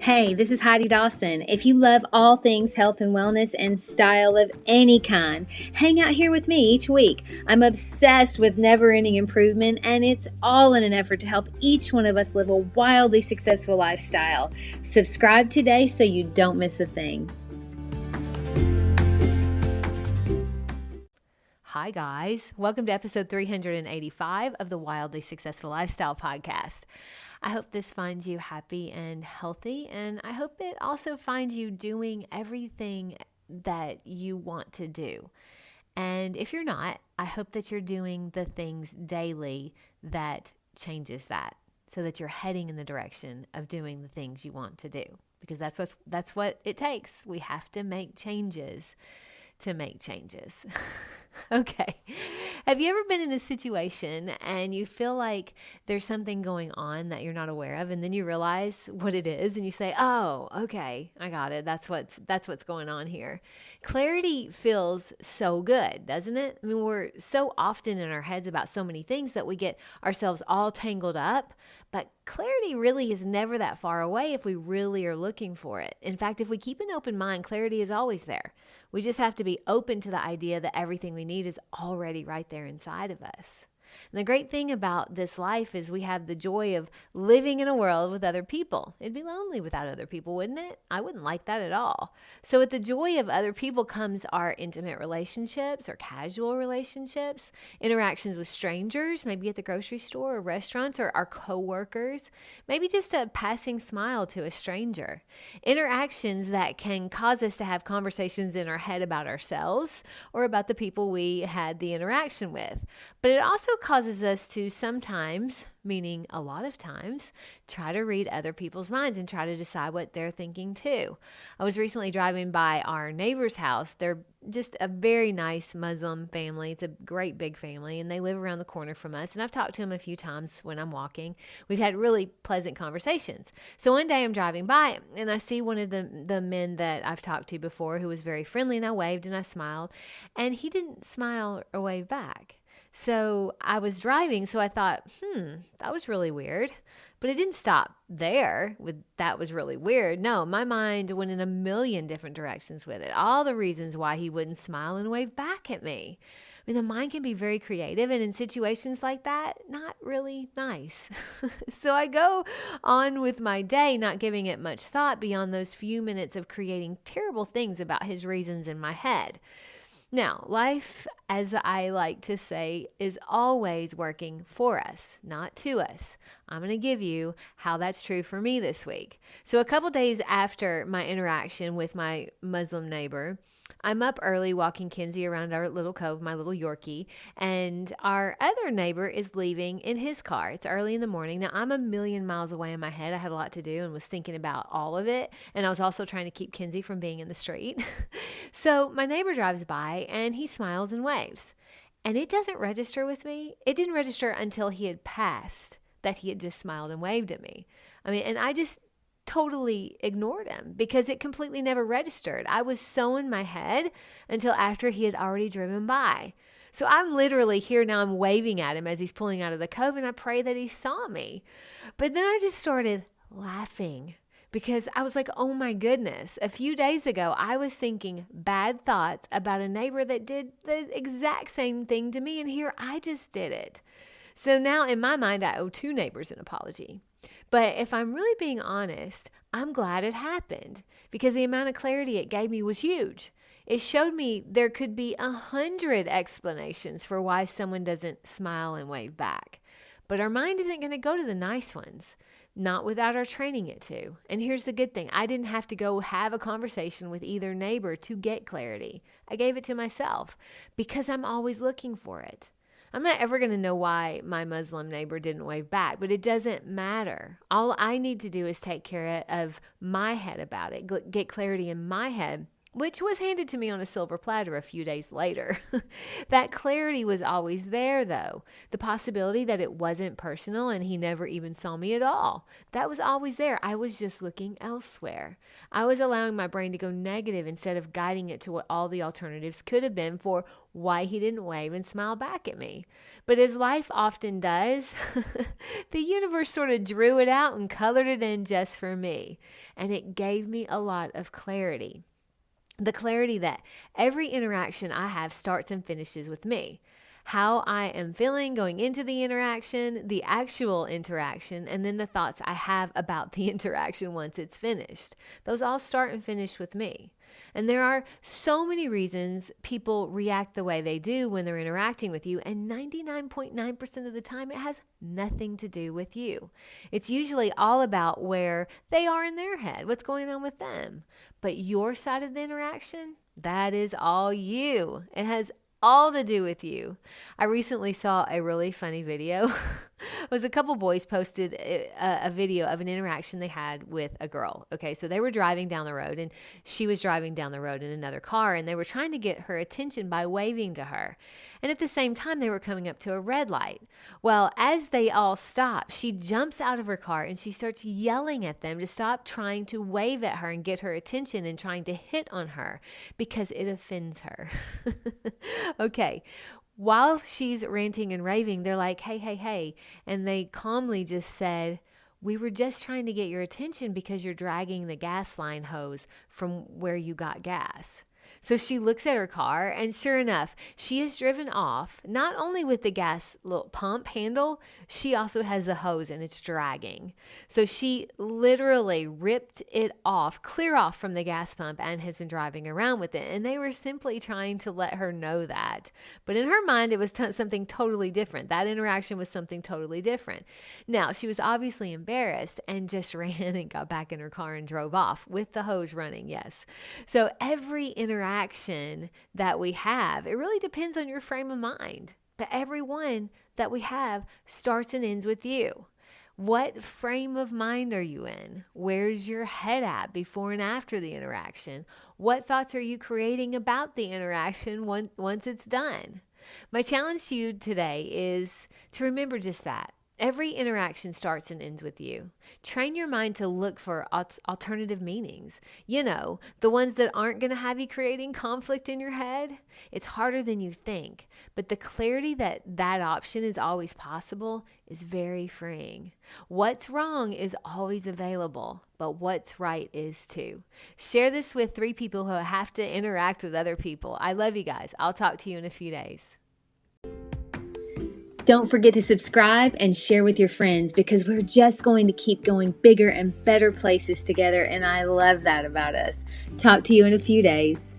Hey, this is Heidi Dawson. If you love all things health and wellness and style of any kind, hang out here with me each week. I'm obsessed with never-ending improvement, and it's all in an effort to help each one of us live a wildly successful lifestyle. Subscribe today so you don't miss a thing. Hi, guys. Welcome to episode 385 of the Wildly Successful Lifestyle Podcast. I hope this finds you happy and healthy, and I hope it also finds you doing everything that you want to do. And if you're not, I hope that you're doing the things daily that changes that, so that you're heading in the direction of doing the things you want to do, because that's what it takes. We have to make changes to make changes. Okay. Have you ever been in a situation and you feel like there's something going on that you're not aware of, and then you realize what it is and you say, "Oh, okay, I got it. That's what's going on here." Clarity feels so good, doesn't it? I mean, we're so often in our heads about so many things that we get ourselves all tangled up, but clarity really is never that far away if we really are looking for it. In fact, if we keep an open mind, clarity is always there. We just have to be open to the idea that everything we need is already right there inside of us. And the great thing about this life is we have the joy of living in a world with other people. It'd be lonely without other people, wouldn't it? I wouldn't like that at all. So with the joy of other people comes our intimate relationships or casual relationships, interactions with strangers, maybe at the grocery store or restaurants, or our coworkers, maybe just a passing smile to a stranger. Interactions that can cause us to have conversations in our head about ourselves or about the people we had the interaction with. But it also causes us to sometimes, meaning a lot of times, try to read other people's minds and try to decide what they're thinking too. I was recently driving by our neighbor's house. They're just a very nice Muslim family. It's a great big family, and they live around the corner from us. And I've talked to them a few times when I'm walking. We've had really pleasant conversations. So one day I'm driving by and I see one of the men that I've talked to before who was very friendly, and I waved and I smiled, and he didn't smile or wave back. So I was driving, so I thought, that was really weird. But it didn't stop there with that was really weird. No, my mind went in a million different directions with it. All the reasons why he wouldn't smile and wave back at me. I mean, the mind can be very creative, and in situations like that, not really nice. So I go on with my day, not giving it much thought beyond those few minutes of creating terrible things about his reasons in my head. Now, life, as I like to say, is always working for us, not to us. I'm going to give you how that's true for me this week. So a couple days after my interaction with my Muslim neighbor, I'm up early walking Kenzie around our little cove, my little Yorkie, and our other neighbor is leaving in his car. It's early in the morning. Now, I'm a million miles away in my head. I had a lot to do and was thinking about all of it, and I was also trying to keep Kenzie from being in the street. So my neighbor drives by, and he smiles and waves, and it doesn't register with me. It didn't register until he had passed that he had just smiled and waved at me. I mean, and I just totally ignored him because it completely never registered. I was so in my head until after he had already driven by. So I'm literally here now, I'm waving at him as he's pulling out of the cove, and I pray that he saw me. But then I just started laughing because I was like, oh my goodness. A few days ago, I was thinking bad thoughts about a neighbor that did the exact same thing to me, and here I just did it. So now in my mind, I owe two neighbors an apology. But if I'm really being honest, I'm glad it happened because the amount of clarity it gave me was huge. It showed me there could be 100 explanations for why someone doesn't smile and wave back. But our mind isn't going to go to the nice ones, not without our training it to. And here's the good thing. I didn't have to go have a conversation with either neighbor to get clarity. I gave it to myself because I'm always looking for it. I'm not ever going to know why my Muslim neighbor didn't wave back, but it doesn't matter. All I need to do is take care of my head about it, get clarity in my head which was handed to me on a silver platter a few days later. That clarity was always there, though. The possibility that it wasn't personal and he never even saw me at all. That was always there. I was just looking elsewhere. I was allowing my brain to go negative instead of guiding it to what all the alternatives could have been for why he didn't wave and smile back at me. But as life often does, the universe sort of drew it out and colored it in just for me. And it gave me a lot of clarity. The clarity that every interaction I have starts and finishes with me. How I am feeling going into the interaction, the actual interaction, and then the thoughts I have about the interaction once it's finished. Those all start and finish with me. And there are so many reasons people react the way they do when they're interacting with you, and 99.9% of the time it has nothing to do with you. It's usually all about where they are in their head, what's going on with them. But your side of the interaction, that is all you. It has all to do with you. I recently saw a really funny video. It was a couple boys posted a video of an interaction they had with a girl. Okay, so they were driving down the road and she was driving down the road in another car, and they were trying to get her attention by waving to her. And at the same time, they were coming up to a red light. Well, as they all stop, she jumps out of her car and she starts yelling at them to stop trying to wave at her and get her attention and trying to hit on her because it offends her. Okay. While she's ranting and raving, they're like, hey. And they calmly just said, we were just trying to get your attention because you're dragging the gas line hose from where you got gas. So she looks at her car, and sure enough, she is driven off, not only with the gas little pump handle, she also has the hose and it's dragging. So she literally ripped it off, clear off from the gas pump, and has been driving around with it. And they were simply trying to let her know that. But in her mind, it was something totally different. That interaction was something totally different. Now, she was obviously embarrassed and just ran and got back in her car and drove off with the hose running, yes. So every interaction that we have, it really depends on your frame of mind. But every one that we have starts and ends with you. What frame of mind are you in? Where's your head at before and after the interaction? What thoughts are you creating about the interaction once it's done? My challenge to you today is to remember just that. Every interaction starts and ends with you. Train your mind to look for alternative meanings. You know, the ones that aren't going to have you creating conflict in your head. It's harder than you think, but the clarity that that option is always possible is very freeing. What's wrong is always available, but what's right is too. Share this with 3 people who have to interact with other people. I love you guys. I'll talk to you in a few days. Don't forget to subscribe and share with your friends, because we're just going to keep going bigger and better places together, and I love that about us. Talk to you in a few days.